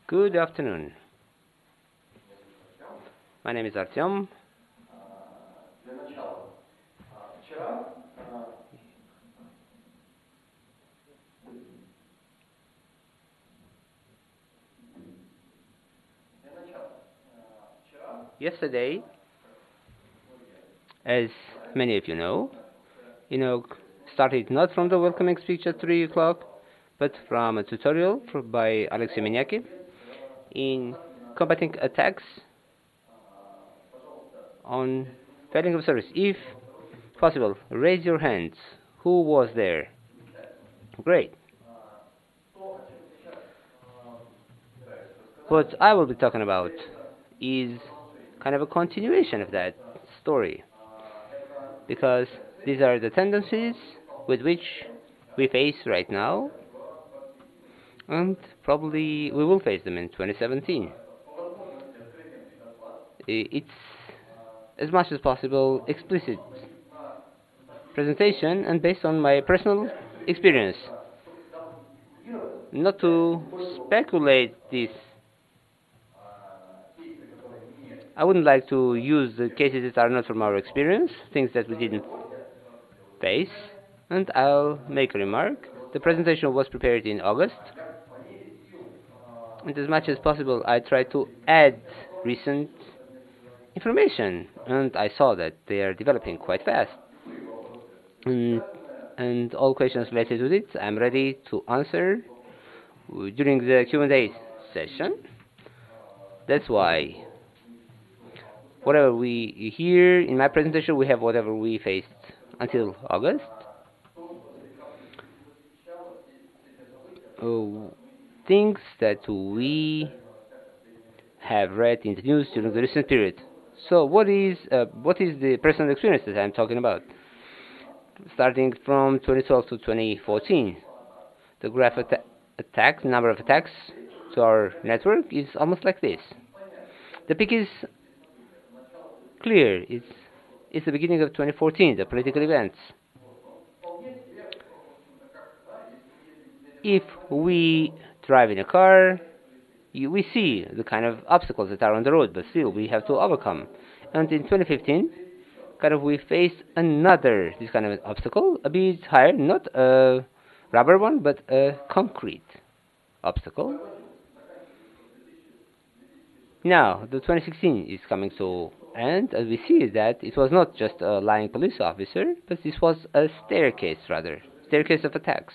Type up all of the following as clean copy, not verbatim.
Good afternoon. My name is Artyom. Yesterday, as many of you know, ENOG started not from the welcoming speech at 3 o'clock, but from a tutorial by Alexey in combating attacks on failing of service. If possible, raise your hands. Who was there? Great. What I will be talking about is kind of a continuation of that story, because these are the tendencies with which we face right now, and probably we will face them in 2017. It's as much as possible explicit presentation and based on my personal experience. Not to speculate this, I wouldn't like to use the cases that are not from our experience, things that we didn't face, and I'll make a remark. The presentation was prepared in August, and as much as possible I tried to add recent information, and I saw that they are developing quite fast. And all questions related to it, I'm ready to answer during the Q&A session. That's why whatever we hear in my presentation, we have whatever we faced until August. Things that we have read in the news during the recent period. So what is the personal experience that I'm talking about? Starting from 2012 to 2014, the graph number of attacks to our network is almost like this. The peak is clear. It's the beginning of 2014, the political events. If we drive in a car, we see the kind of obstacles that are on the road, but still we have to overcome. And in 2015, we faced this kind of obstacle, a bit higher, not a rubber one, but a concrete obstacle. Now, the 2016 is coming to end, and we see that it was not just a lying police officer, but this was a staircase of attacks.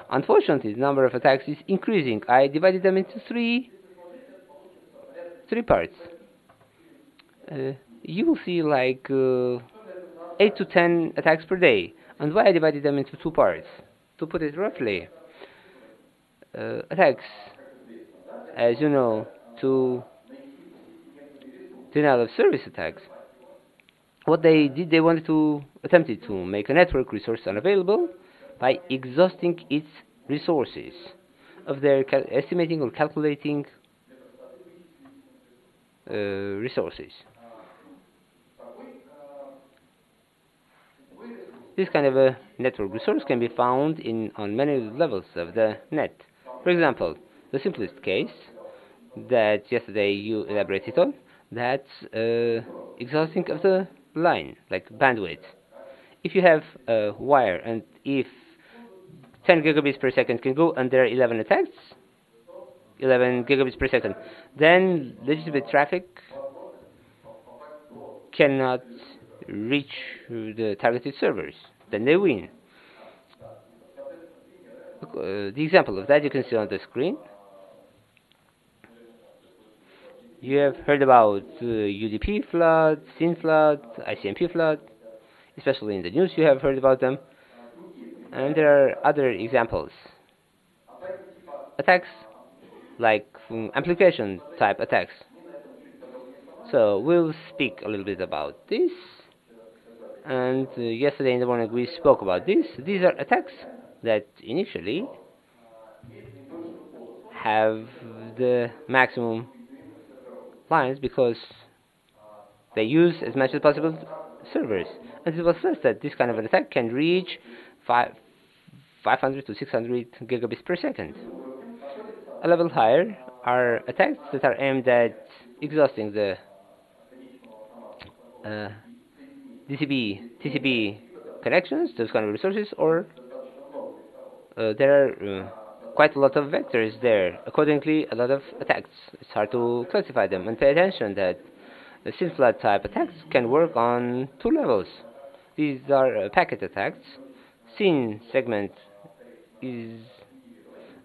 Unfortunately, the number of attacks is increasing. I divided them into three parts. You will see 8 to 10 attacks per day. And why I divided them into two parts? To put it roughly, attacks, as you know, to denial of service attacks. What they did, they attempted to make a network resource unavailable by exhausting its resources of their estimating or calculating resources. This kind of a network resource can be found on many levels of the net. For example, the simplest case that yesterday you elaborated on, that's exhausting of the line, like bandwidth. If you have a wire and if 10 gigabits per second can go and there are 11 attacks, 11 gigabits per second, then legitimate traffic cannot reach the targeted servers. Then they win. The example of that you can see on the screen. You have heard about UDP flood, SYN flood, ICMP flood, especially in the news you have heard about them. And there are other examples. Attacks like amplification type attacks. So we'll speak a little bit about this. And yesterday in the morning we spoke about this. These are attacks that initially have the maximum lines because they use as much as possible servers. And it was said that this kind of an attack can reach 500 to 600 gigabits per second. A level higher, are attacks that are aimed at exhausting the TCP connections, those kind of resources, or there are quite a lot of vectors there, accordingly a lot of attacks. It's hard to classify them, and pay attention that the SYNFLAT type attacks can work on two levels. These are packet attacks. SYN segment is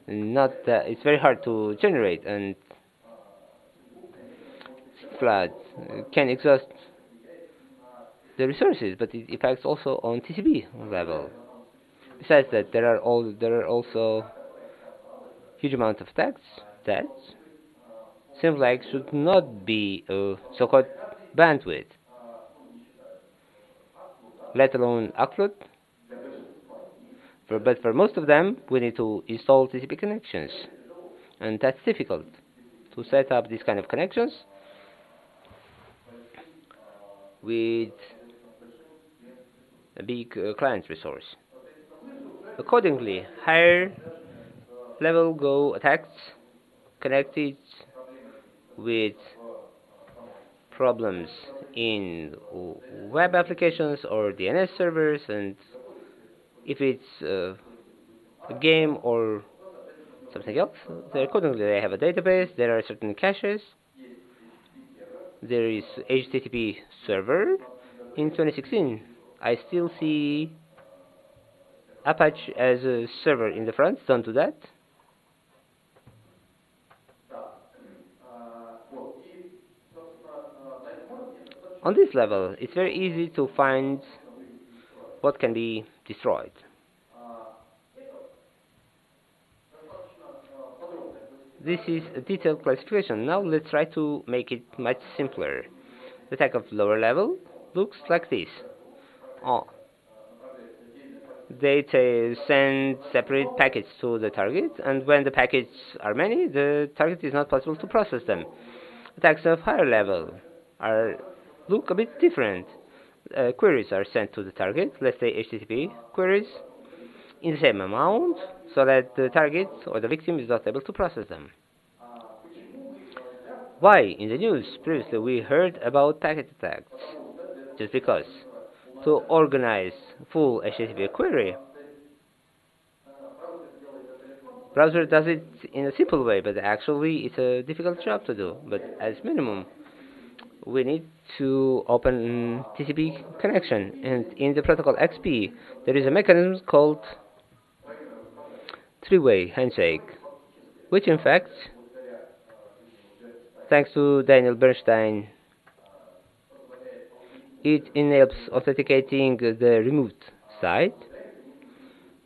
not it's very hard to generate, and SYNFLAT can exhaust the resources, but it affects also on TCP level. Besides that, there are also huge amount of attacks that seems like should not be so-called bandwidth, let alone upload. But for most of them, we need to install TCP connections, and that's difficult to set up these kind of connections with a big client resource. Accordingly, higher level Go attacks connected with problems in web applications or DNS servers, and if it's a game or something else, accordingly they have a database, there are certain caches, there is HTTP server. In 2016, I still see Apache as a server in the front. Don't do that. On this level, it's very easy to find what can be destroyed. This is a detailed classification. Now let's try to make it much simpler. The attack of lower level looks like this. They send separate packets to the target, and when the packets are many, the target is not possible to process them. Attacks of higher level look a bit different. Queries are sent to the target, let's say HTTP queries, in the same amount, so that the target or the victim is not able to process them. Why? In the news previously we heard about packet attacks, just because to organize full HTTP query, browser does it in a simple way, but actually it's a difficult job to do. But as minimum, we need to open TCP connection, and in the protocol XP there is a mechanism called Threeway handshake, which in fact, thanks to Daniel Bernstein, it enables authenticating the removed site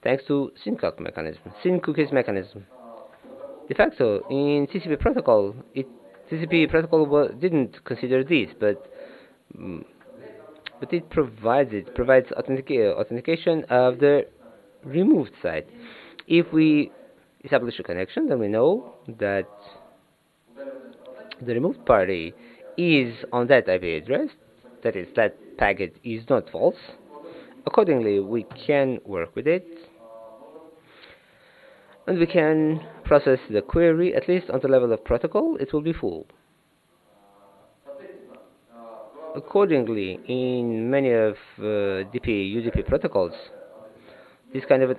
thanks to SYN cookies mechanism. De facto, in TCP protocol, didn't consider this, but it provides authentication of the removed site. If we establish a connection, then we know that the removed party is on that IP address, that is, that packet is not false. Accordingly, we can work with it, and we can process the query, at least on the level of protocol, it will be full. Accordingly, in many of UDP protocols, this kind of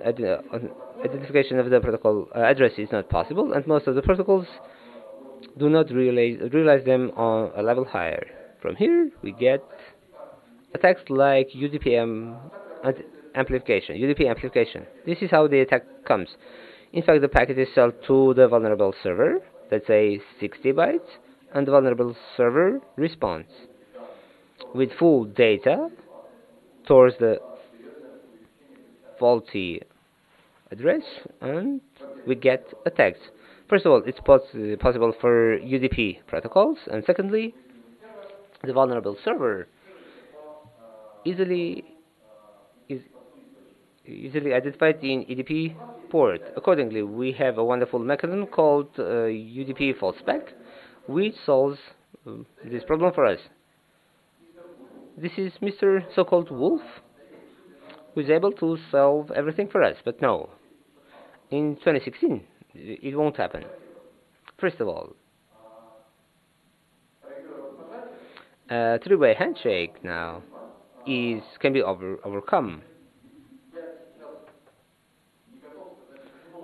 identification of the protocol address is not possible, and most of the protocols do not realize them on a level higher. From here, we get attacks like UDP amplification. This is how the attack comes. In fact, the packet is sent to the vulnerable server, let's say 60 bytes, and the vulnerable server responds with full data towards the faulty address, and we get attacks. First of all, it's possible for UDP protocols, and secondly, the vulnerable server easily identified in EDP port. Accordingly, we have a wonderful mechanism called UDP fallback, which solves this problem for us. This is Mr. so-called Wolf, who is able to solve everything for us, but no. In 2016, it won't happen. First of all, three-way handshake now can be overcome.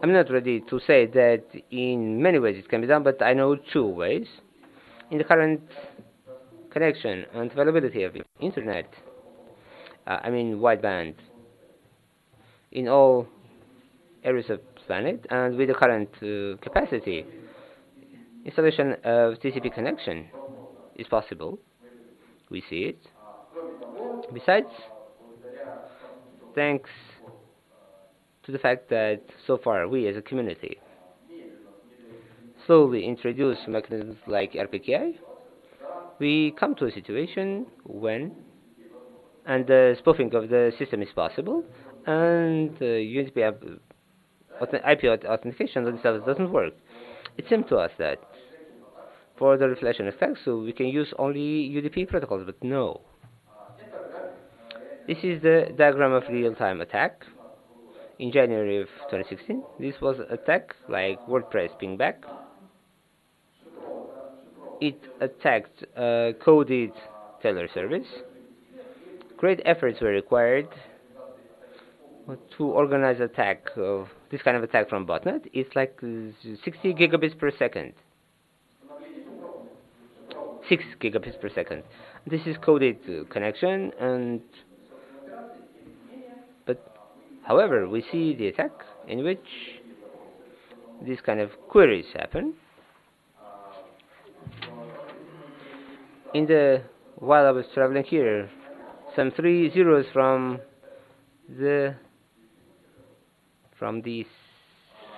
I'm not ready to say that in many ways it can be done, but I know two ways. In the current connection and availability of internet, I mean wideband, in all areas of the planet, and with the current capacity, installation of TCP connection is possible. We see it. Besides, thanks to the fact that so far we as a community slowly introduce mechanisms like RPKI, we come to a situation when the spoofing of the system is possible, and IP authentication themselves doesn't work. It seems to us that for the reflection effects, so we can use only UDP protocols, but no. This is the diagram of real-time attack. In January of 2016, this was attack like WordPress pingback. It attacked a coded Taylor service. Great efforts were required to organize this kind of attack from botnet. It's like 60 gigabits per second. 6 gigabits per second. This is coded connection, however, we see the attack in which these kind of queries happen. While I was traveling here, some 3 zeros from the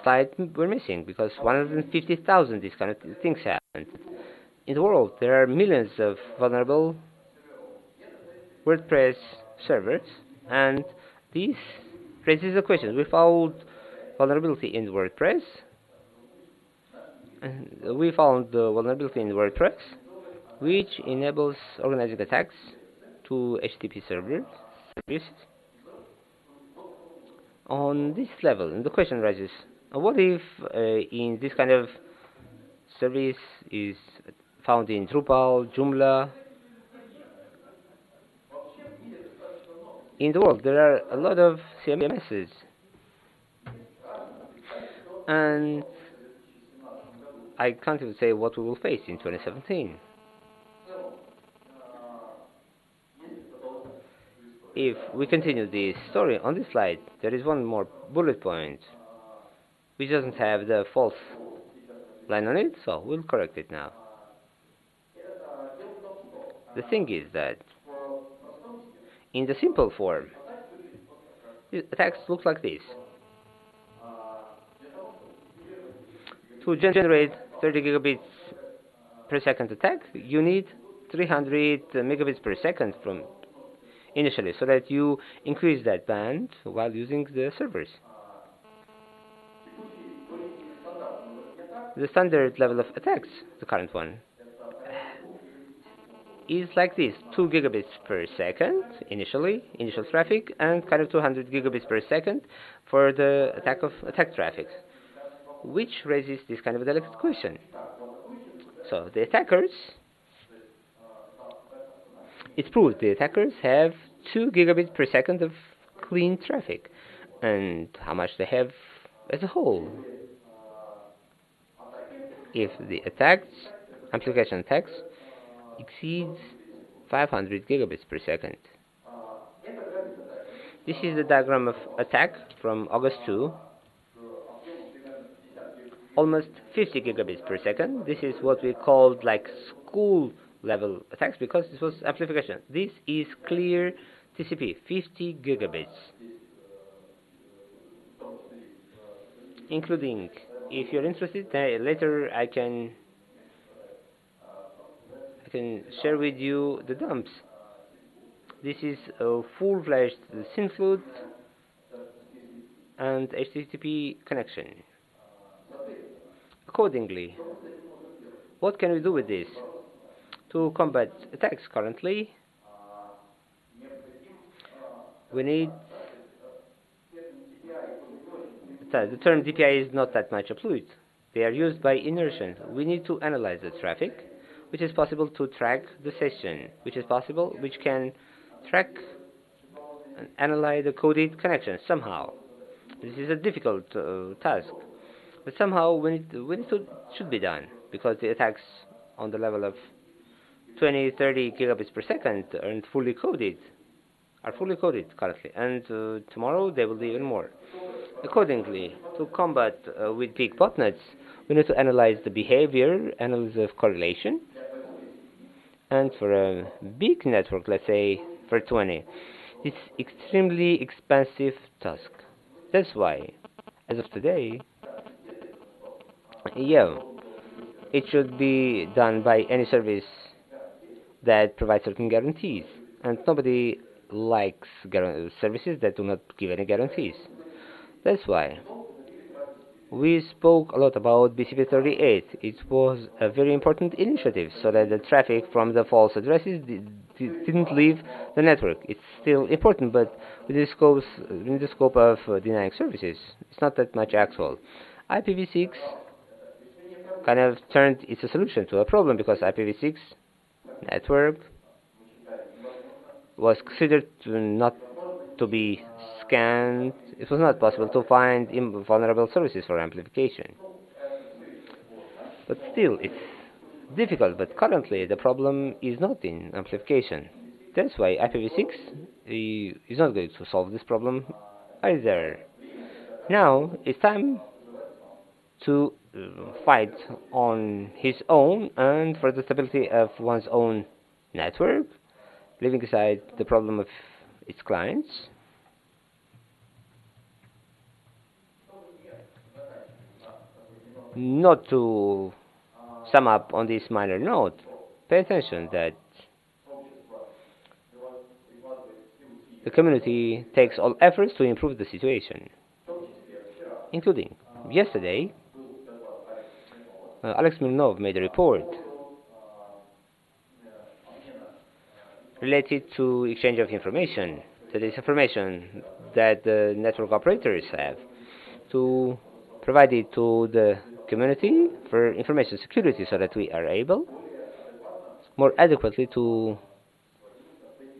slide were missing because 150,000 these kind of things happened. In the world, there are millions of vulnerable WordPress servers, and this raises a question. We found vulnerability in WordPress, which enables organizing attacks to HTTP servers on this level. And the question arises, what if in this kind of service is found in Drupal, Joomla? In the world, there are a lot of CMSs, and I can't even say what we will face in 2017. If we continue this story on this slide, there is one more bullet point which doesn't have the false line on it, so we'll correct it now. The thing is that in the simple form, the attacks look like this. To generate 30 gigabits per second attack, you need 300 megabits per second from initially, so that you increase that band while using the servers. The standard level of attacks, the current one, is like this: 2 gigabits per second initial traffic, and kind of 200 gigabits per second for the attack traffic, which raises this kind of a delicate question. So the attackers, it's proved the attackers have 2 gigabits per second of clean traffic, and how much they have as a whole. If the application attacks exceeds 500 gigabits per second. This is the diagram of attack from August 2. Almost 50 gigabits per second. This is what we called like school level attacks because this was amplification. This is clear TCP, 50 gigabits. Including, if you're interested, later I can share with you the dumps. This is a full-fledged SYNFLUT and HTTP connection. Accordingly, what can we do with this? To combat attacks currently, we need... The term DPI is not that much applied. They are used by inertia. We need to analyze the traffic, which is possible to track the session, which can track and analyze the coded connection somehow. This is a difficult task, but somehow should be done, because the attacks on the level of 20, 30 gigabits per second are fully coded currently, and tomorrow they will be even more. Accordingly, to combat with big botnets, we need to analyze the behavior, analysis of correlation, and for a big network, let's say for 20, it's extremely expensive task. That's why, as of today, yeah, it should be done by any service that provides certain guarantees, and nobody likes services that do not give any guarantees. That's why we spoke a lot about BCP38. It was a very important initiative so that the traffic from the false addresses didn't leave the network. It's still important, but within the scope of denying services, it's not that much actual. IPv6 kind of turned its a solution to a problem, because IPv6 network was considered not to be scanned. It was not possible to find vulnerable services for amplification. But still, it's difficult. But currently, the problem is not in amplification. That's why IPv6 is not going to solve this problem either. Now, it's time to fight on his own and for the stability of one's own network, leaving aside the problem of its clients. Not to sum up on this minor note, pay attention that the community takes all efforts to improve the situation, including yesterday, Alex Milnov made a report related to exchange of information, that is information that the network operators have, to provide it to the community for information security, so that we are able more adequately to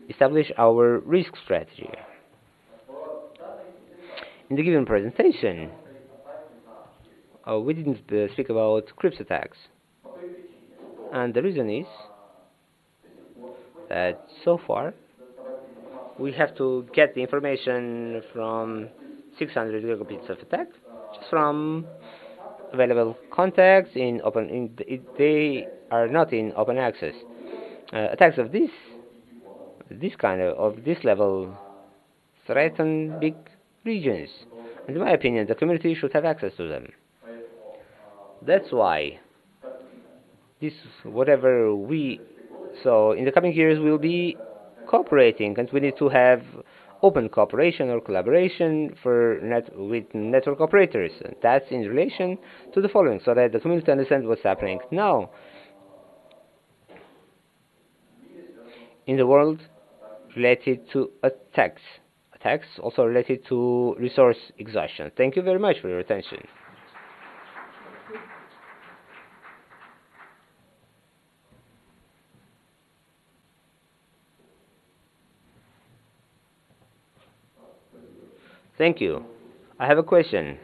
establish our risk strategy. In the given presentation, we didn't speak about crypt attacks, and the reason is that so far we have to get the information from 600 gigabits of attack just from available contacts in open. They are not in open access. Attacks of this kind of this level threaten big regions, and in my opinion, the community should have access to them. That's why so in the coming years we'll be cooperating, and we need to have open cooperation or collaboration with network operators. And that's in relation to the following, so that the community understands what's happening now in the world related to attacks also related to resource exhaustion. Thank you very much for your attention. Thank you. I have a question,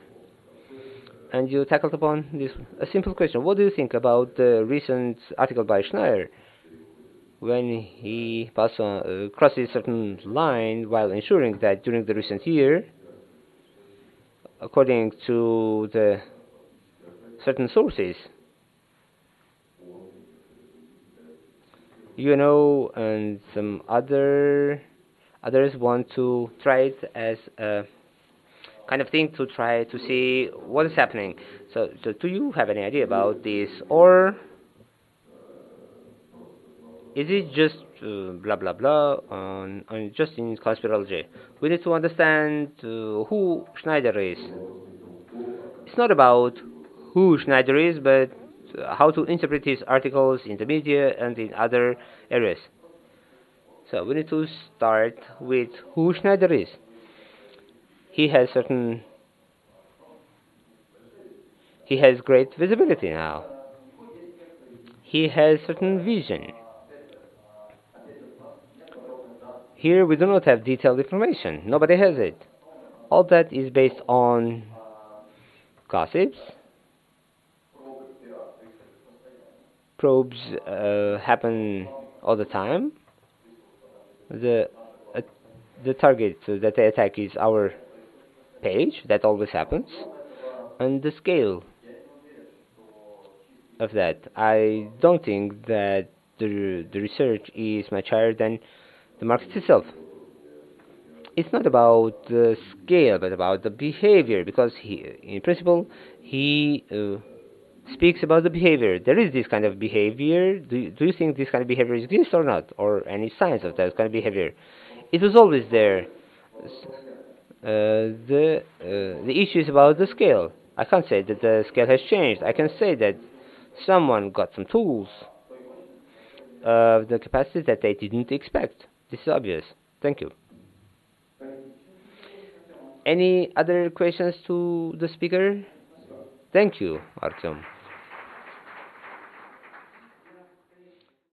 and you tackled upon this a simple question. What do you think about the recent article by Schneier, when he crosses a certain line while ensuring that during the recent year, according to the certain sources, and some others want to try it as a kind of thing to try to see what is happening. So do you have any idea about this, or is it just blah blah blah on just in conspirology? We need to understand who Schneider is. It's not about who Schneider is, but how to interpret his articles in the media and in other areas. So we need to start with who Schneider is. He has great visibility now. He has certain vision. Here we do not have detailed information. Nobody has it. All that is based on gossips. Probes happen all the time. The uh, the target that they attack is our page. That always happens. And the scale of that, I don't think that the research is much higher than the market itself. It's not about the scale, but about the behavior, because in principle, he speaks about the behavior. There is this kind of behavior. Do you think this kind of behavior exists or not, or any signs of that kind of behavior? It was always there. The issue is about the scale. I can't say that the scale has changed. I can say that someone got some tools of the capacity that they didn't expect. This is obvious. Thank you. Any other questions to the speaker? Thank you, Artyom.